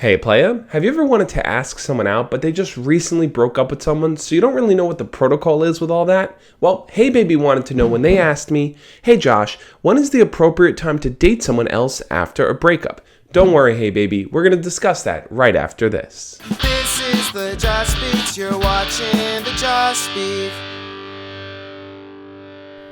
Hey playa, have you ever wanted to ask someone out but they just recently broke up with someone so you don't really know what the protocol is with all that? Well, Hey Baby wanted to know when they asked me, "Hey Josh, when is the appropriate time to date someone else after a breakup?" Don't worry, Hey Baby, we're going to discuss that right after this. This is the Josh Speaks. You're watching the Josh Speak.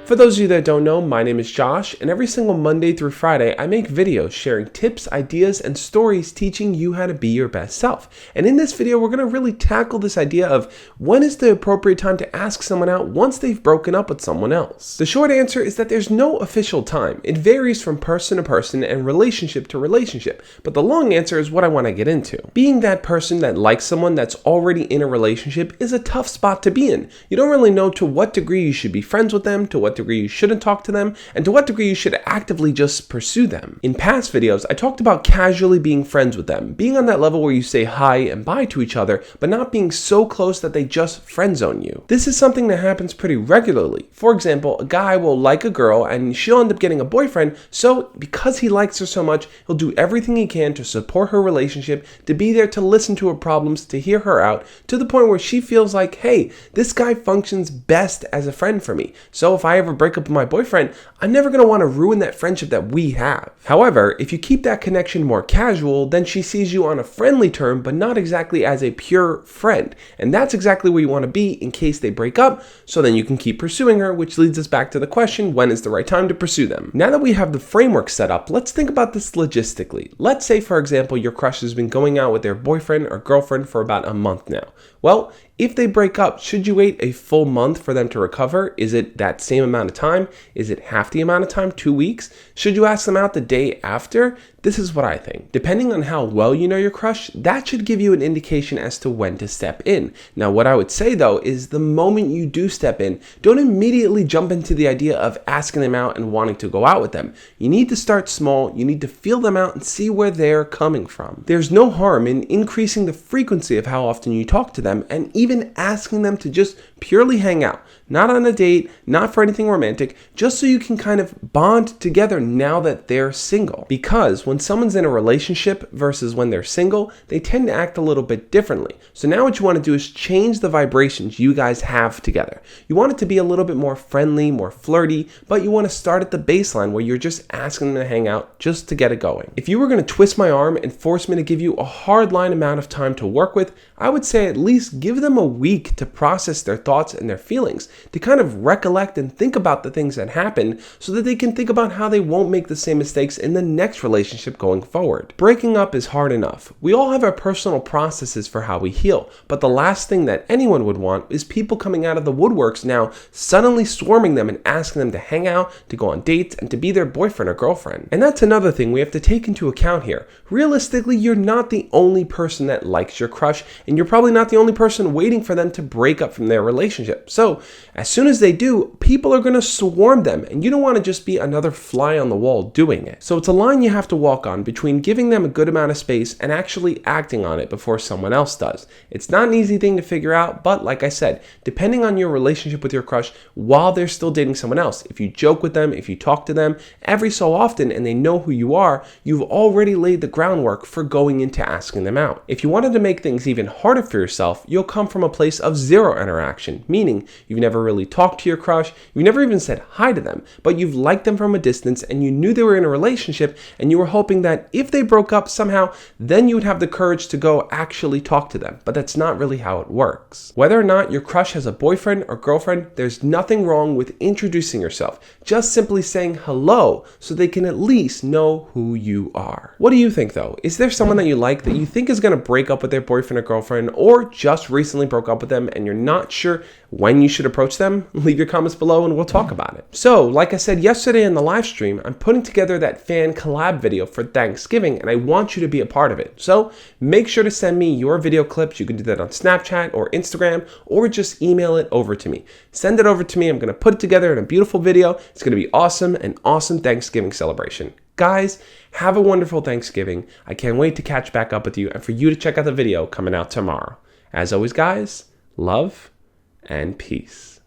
For those of you that don't know, my name is Josh, and every single Monday through Friday, I make videos sharing tips, ideas, and stories teaching you how to be your best self. And in this video, we're going to really tackle this idea of when is the appropriate time to ask someone out once they've broken up with someone else. The short answer is that there's no official time. It varies from person to person and relationship to relationship. But the long answer is what I want to get into. Being that person that likes someone that's already in a relationship is a tough spot to be in. You don't really know to what degree you should be friends with them, to what degree you shouldn't talk to them, and to what degree you should actively just pursue them. In past videos, I talked about casually being friends with them, being on that level where you say hi and bye to each other, but not being so close that they just friend zone you. This is something that happens pretty regularly. For example, a guy will like a girl and she'll end up getting a boyfriend, so because he likes her so much, he'll do everything he can to support her relationship, to be there to listen to her problems, to hear her out, to the point where she feels like, hey, this guy functions best as a friend for me, so if I ever break up with my boyfriend, I'm never going to want to ruin that friendship that we have. However, if you keep that connection more casual, then she sees you on a friendly term, but not exactly as a pure friend. And that's exactly where you want to be in case they break up, so then you can keep pursuing her, which leads us back to the question, when is the right time to pursue them? Now that we have the framework set up, let's think about this logistically. Let's say, for example, your crush has been going out with their boyfriend or girlfriend for about a month now. Well, if they break up, should you wait a full month for them to recover? Is it that same amount of time? Is it half the amount of time, 2 weeks? Should you ask them out the day after? This is what I think. Depending on how well you know your crush, that should give you an indication as to when to step in. Now, what I would say though is the moment you do step in, don't immediately jump into the idea of asking them out and wanting to go out with them. You need to start small, you need to feel them out and see where they're coming from. There's no harm in increasing the frequency of how often you talk to them and even asking them to just purely hang out. Not on a date, not for anything romantic, just so you can kind of bond together now that they're single. Because when someone's in a relationship versus when they're single, they tend to act a little bit differently. So now what you want to do is change the vibrations you guys have together. You want it to be a little bit more friendly, more flirty, but you want to start at the baseline where you're just asking them to hang out just to get it going. If you were going to twist my arm and force me to give you a hard line amount of time to work with, I would say at least give them a week to process their thoughts and their feelings, to kind of recollect and think about the things that happened so that they can think about how they won't make the same mistakes in the next relationship going forward. Breaking up is hard enough. We all have our personal processes for how we heal, but the last thing that anyone would want is people coming out of the woodworks now suddenly swarming them and asking them to hang out, to go on dates, and to be their boyfriend or girlfriend. And that's another thing we have to take into account here. Realistically, you're not the only person that likes your crush, and you're probably not the only person waiting for them to break up from their relationship. So as soon as they do, people are going to swarm them, and you don't want to just be another fly on the wall doing it. So it's a line you have to walk on between giving them a good amount of space and actually acting on it before someone else does. It's not an easy thing to figure out, but like I said, depending on your relationship with your crush while they're still dating someone else, if you joke with them, if you talk to them every so often and they know who you are, you've already laid the groundwork for going into asking them out. If you wanted to make things even harder for yourself, you'll come from a place of zero interaction, meaning you've never really talked to your crush, you've never even said hi to them, but you've liked them from a distance and you knew they were in a relationship and you were hoping that if they broke up somehow, then you would have the courage to go actually talk to them. But that's not really how it works. Whether or not your crush has a boyfriend or girlfriend, there's nothing wrong with introducing yourself. Just simply saying hello so they can at least know who you are. What do you think though? Is there someone that you like that you think is going to break up with their boyfriend or girlfriend, or just recently broke up with them and you're not sure when you should approach them? Leave your comments below and we'll talk about it. So, like I said yesterday in the live stream, I'm putting together that fan collab video for Thanksgiving and I want you to be a part of it. So, make sure to send me your video clips. You can do that on Snapchat or Instagram, or just email it over to me. Send it over to me. I'm going to put it together in a beautiful video. It's going to be awesome, an awesome Thanksgiving celebration. Guys, have a wonderful Thanksgiving. I can't wait to catch back up with you and for you to check out the video coming out tomorrow. As always, guys, love and peace.